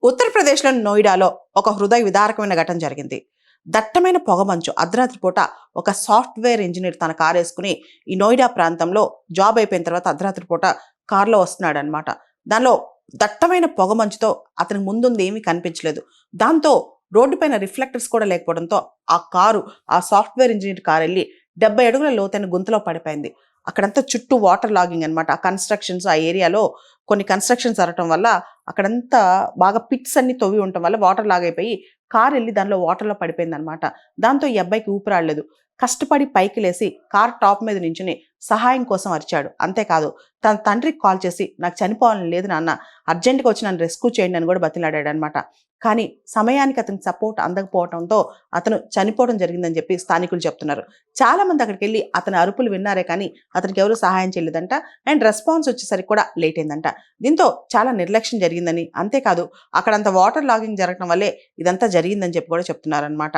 ఉత్తరప్రదేశ్లోని నోయిడాలో ఒక హృదయ విదారకమైన ఘటన జరిగింది. దట్టమైన పొగమంచు అర్ధరాత్రి పూట ఒక సాఫ్ట్వేర్ ఇంజనీర్ తన కారు వేసుకుని ఈ నోయిడా ప్రాంతంలో జాబ్ అయిపోయిన తర్వాత అర్ధరాత్రి పూట కారులో వస్తున్నాడు అనమాట. దానిలో దట్టమైన పొగమంచుతో అతనికి ముందుంది ఏమీ కనిపించలేదు. దాంతో రోడ్డు పైన రిఫ్లెక్టర్స్ కూడా లేకపోవడంతో ఆ కారు, ఆ సాఫ్ట్వేర్ ఇంజనీర్ కారు వెళ్ళి 70 అడుగుల లోతైన గుంతలో పడిపోయింది. అక్కడంతా చుట్టూ వాటర్ లాగింగ్ అనమాట. ఆ కన్స్ట్రక్షన్స్, ఆ ఏరియాలో కొన్ని కన్స్ట్రక్షన్స్ జరగటం వల్ల అక్కడంతా బాగా పిట్స్ అన్ని తవ్వి ఉండటం వల్ల వాటర్ లాగైపోయి కారు వెళ్ళి దానిలో వాటర్లో పడిపోయింది అనమాట. దాంతో ఈ అబ్బాయికి ఊపిరాడలేదు. కష్టపడి పైకి లేసి కార్ టాప్ మీద నించుని సహాయం కోసం అరిచాడు. అంతేకాదు, తన తండ్రికి కాల్ చేసి నాకు చనిపోవాలని లేదు నాన్న, అర్జెంట్గా వచ్చి నన్ను రెస్క్యూ చేయండి అని కూడా బతిలాడాడు అనమాట. కానీ సమయానికి అతనికి సపోర్ట్ అందకపోవడంతో అతను చనిపోవడం జరిగిందని చెప్పి స్థానికులు చెప్తున్నారు. చాలా మంది అక్కడికి వెళ్ళి అతని అరుపులు విన్నారే కానీ అతనికి ఎవరు సహాయం చేయలేదంట. అండ్ రెస్పాన్స్ వచ్చేసరికి కూడా లేట్ అయిందంట. దీంతో చాలా నిర్లక్ష్యం జరిగిందని, అంతేకాదు అక్కడంత వాటర్ లాగింగ్ జరగడం వల్లే ఇదంతా జరిగిందని చెప్పి కూడా చెప్తున్నారనమాట.